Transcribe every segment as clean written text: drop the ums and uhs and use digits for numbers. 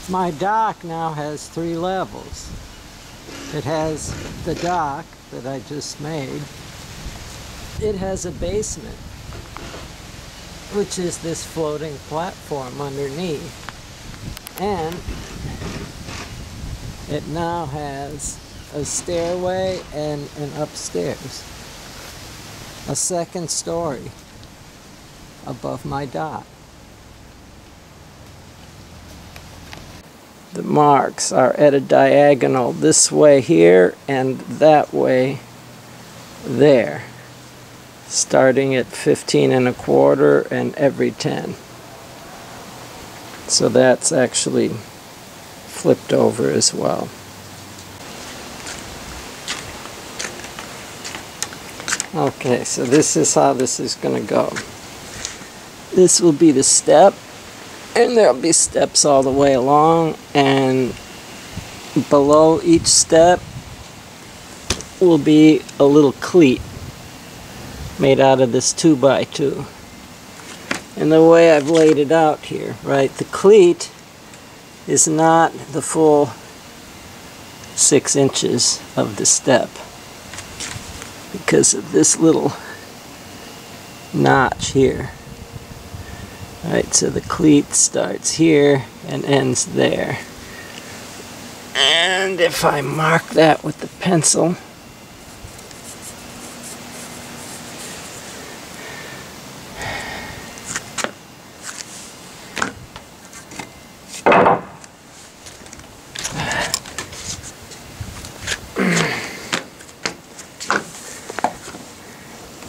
My dock now has 3 levels. It has the dock that I just made. It has a basement, which is this floating platform underneath. And it now has a stairway and an upstairs, a second story above my dock. The marks are at a diagonal this way here and that way there, starting at 15 1/4 and every 10. So that's actually flipped over as well. Okay, so this is how this is going to go. This will be the step, and there'll be steps all the way along, and below each step will be a little cleat made out of this 2x2. And the way I've laid it out here, right, the cleat is not the full 6 inches of the step because of this little notch here. Right, so the cleat starts here and ends there. And if I mark that with the pencil,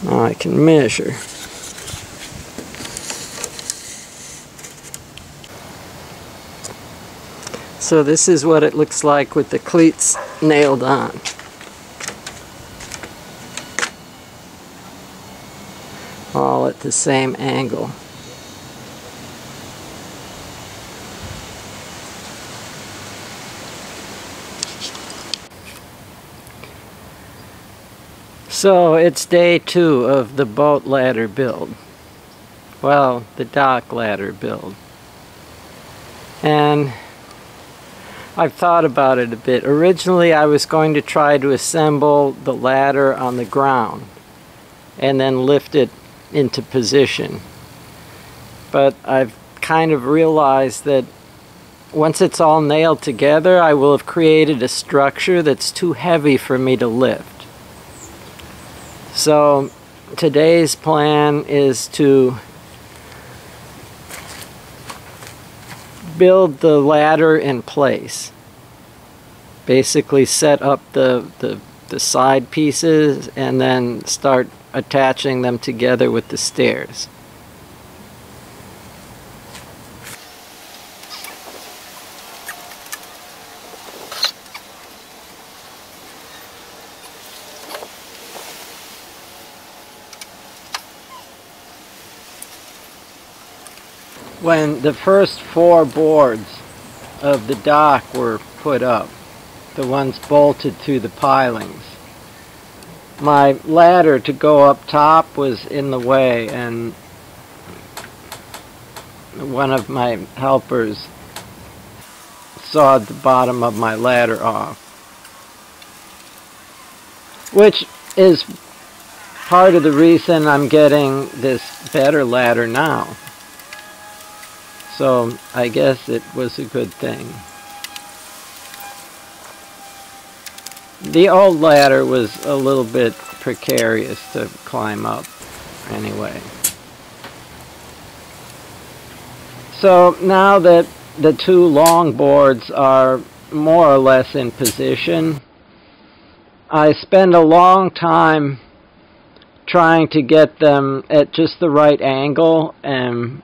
now I can measure. So this is what it looks like with the cleats nailed on. All at the same angle. So it's day 2 of the boat ladder build. Well, the dock ladder build. And I've thought about it a bit. Originally I was going to try to assemble the ladder on the ground and then lift it into position. But I've kind of realized that once it's all nailed together, I will have created a structure that's too heavy for me to lift. So today's plan is to build the ladder in place. Basically set up the side pieces and then start attaching them together with the stairs. When the first 4 boards of the dock were put up, the ones bolted through the pilings, my ladder to go up top was in the way, and one of my helpers sawed the bottom of my ladder off, which is part of the reason I'm getting this better ladder now. So I guess it was a good thing. The old ladder was a little bit precarious to climb up anyway. So now that the 2 long boards are more or less in position, I spend a long time trying to get them at just the right angle, and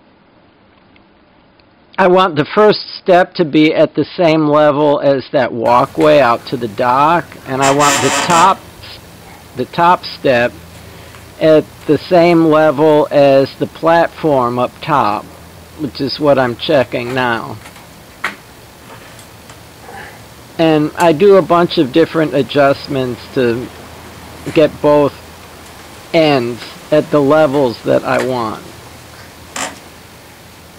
I want the first step to be at the same level as that walkway out to the dock, and I want the top step at the same level as the platform up top, which is what I'm checking now. And I do a bunch of different adjustments to get both ends at the levels that I want.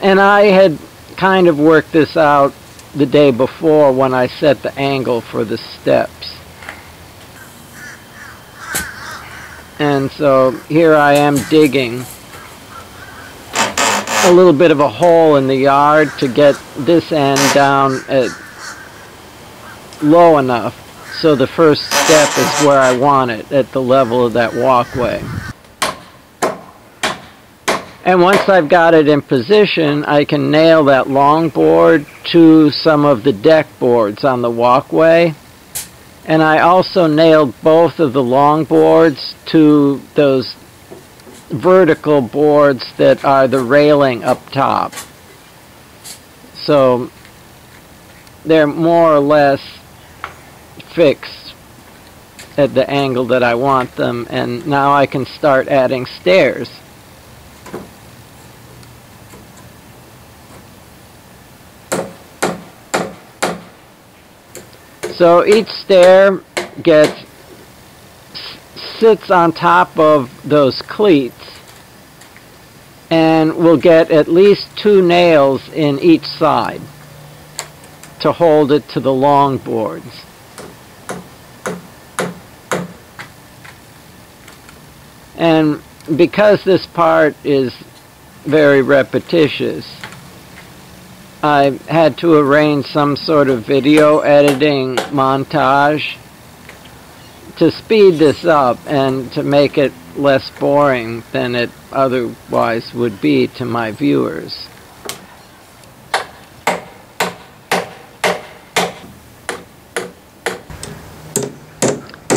And I had kind of worked this out the day before when I set the angle for the steps. And so here I am digging a little bit of a hole in the yard to get this end down at low enough so the first step is where I want it, at the level of that walkway. And once I've got it in position, I can nail that long board to some of the deck boards on the walkway. And I also nailed both of the long boards to those vertical boards that are the railing up top. So they're more or less fixed at the angle that I want them, and now I can start adding stairs. So each stair sits on top of those cleats, and we'll get at least 2 nails in each side to hold it to the long boards. And because this part is very repetitious, I had to arrange some sort of video editing montage to speed this up and to make it less boring than it otherwise would be to my viewers.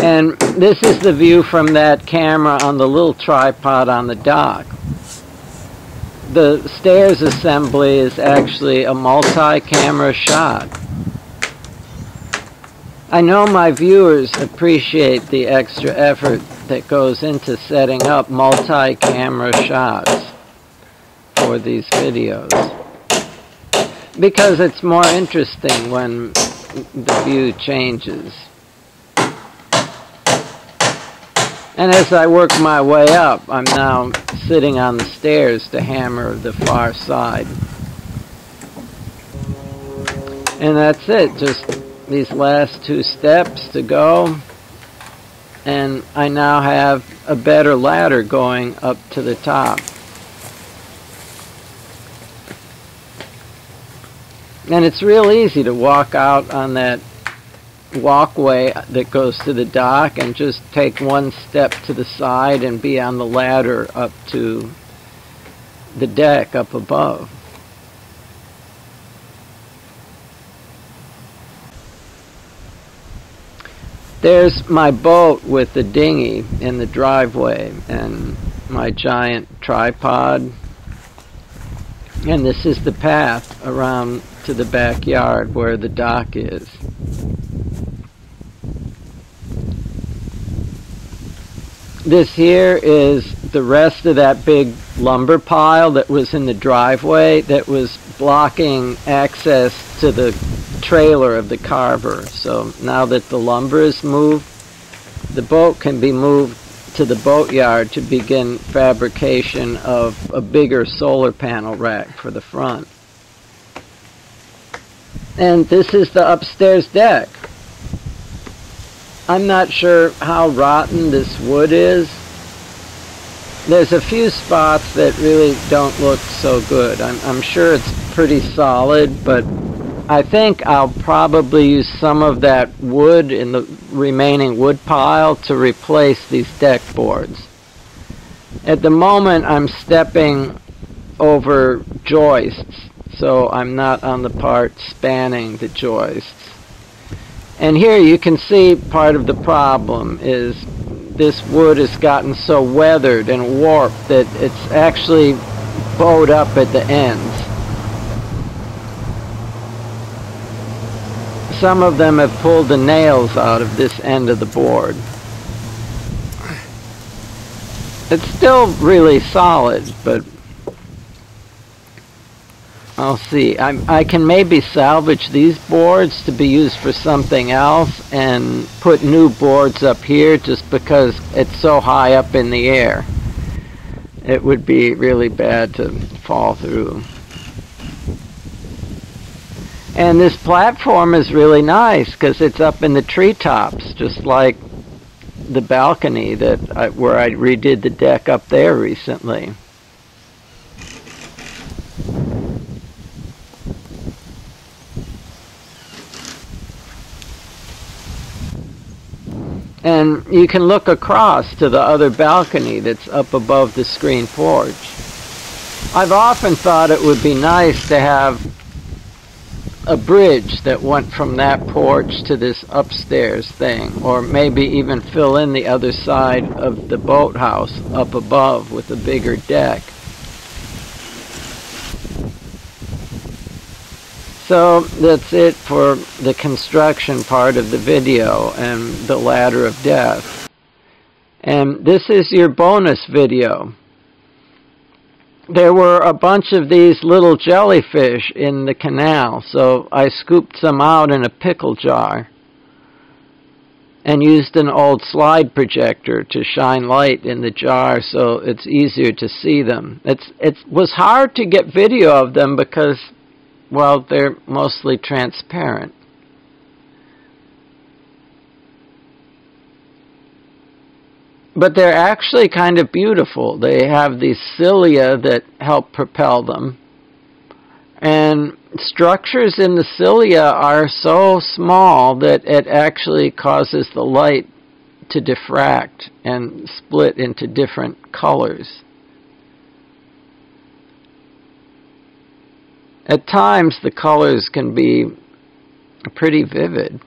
And this is the view from that camera on the little tripod on the dock. The stairs assembly is actually a multi-camera shot. I know my viewers appreciate the extra effort that goes into setting up multi-camera shots for these videos, because it's more interesting when the view changes. And as I work my way up, I'm now sitting on the stairs to hammer the far side. And that's it, just these last 2 steps to go, and I now have a better ladder going up to the top. And it's real easy to walk out on that walkway that goes to the dock and just take 1 step to the side and be on the ladder up to the deck up above. There's my boat with the dinghy in the driveway and my giant tripod, and this is the path around to the backyard where the dock is. This here is the rest of that big lumber pile that was in the driveway that was blocking access to the trailer of the carver. So now that the lumber is moved, the boat can be moved to the boatyard to begin fabrication of a bigger solar panel rack for the front. And this is the upstairs deck. I'm not sure how rotten this wood is. There's a few spots that really don't look so good. I'm sure it's pretty solid, but I think I'll probably use some of that wood in the remaining wood pile to replace these deck boards. At the moment, I'm stepping over joists, so I'm not on the part spanning the joists. And here you can see part of the problem is this wood has gotten so weathered and warped that it's actually bowed up at the ends. Some of them have pulled the nails out of this end of the board. It's still really solid, but I'll see. I can maybe salvage these boards to be used for something else and put new boards up here just because it's so high up in the air. It would be really bad to fall through. And this platform is really nice because it's up in the treetops, just like the balcony where I redid the deck up there recently. And you can look across to the other balcony that's up above the screen porch. I've often thought it would be nice to have a bridge that went from that porch to this upstairs thing, or maybe even fill in the other side of the boathouse up above with a bigger deck. So that's it for the construction part of the video and the ladder of death. And this is your bonus video. There were a bunch of these little jellyfish in the canal, so I scooped some out in a pickle jar and used an old slide projector to shine light in the jar so it's easier to see them. It was hard to get video of them because, well, they're mostly transparent. But they're actually kind of beautiful. They have these cilia that help propel them. And structures in the cilia are so small that it actually causes the light to diffract and split into different colors. At times the colors can be pretty vivid.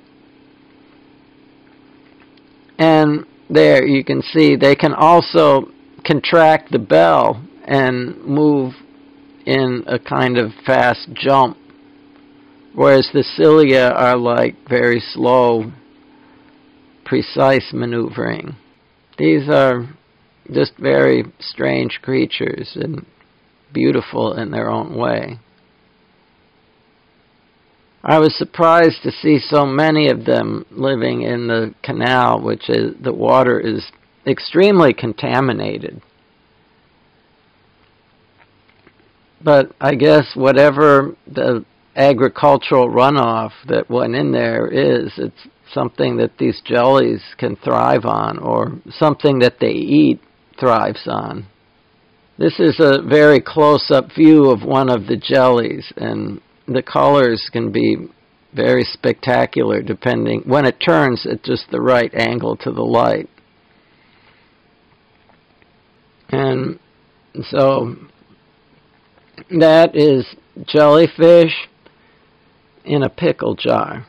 And there you can see they can also contract the bell and move in a kind of fast jump, whereas the cilia are like very slow, precise maneuvering. These are just very strange creatures and beautiful in their own way. I was surprised to see so many of them living in the canal, which is, the water is extremely contaminated. But I guess whatever the agricultural runoff that went in there is, it's something that these jellies can thrive on, or something that they eat thrives on. This is a very close-up view of one of the jellies, and the colors can be very spectacular depending, when it turns at just the right angle to the light. And so that is jellyfish in a pickle jar.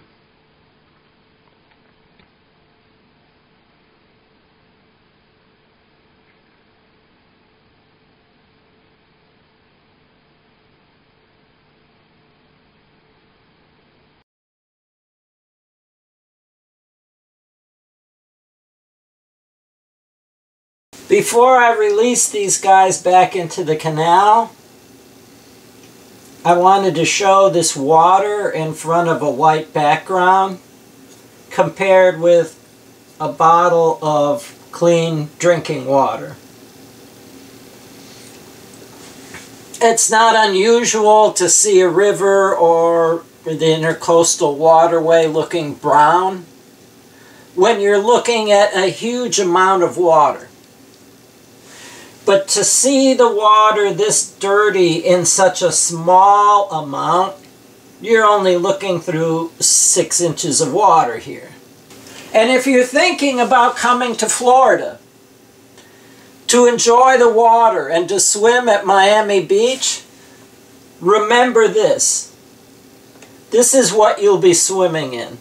Before I release these guys back into the canal, I wanted to show this water in front of a white background compared with a bottle of clean drinking water. It's not unusual to see a river or the intercoastal waterway looking brown when you're looking at a huge amount of water. But to see the water this dirty in such a small amount, you're only looking through 6 inches of water here. And if you're thinking about coming to Florida to enjoy the water and to swim at Miami Beach, remember this. This is what you'll be swimming in.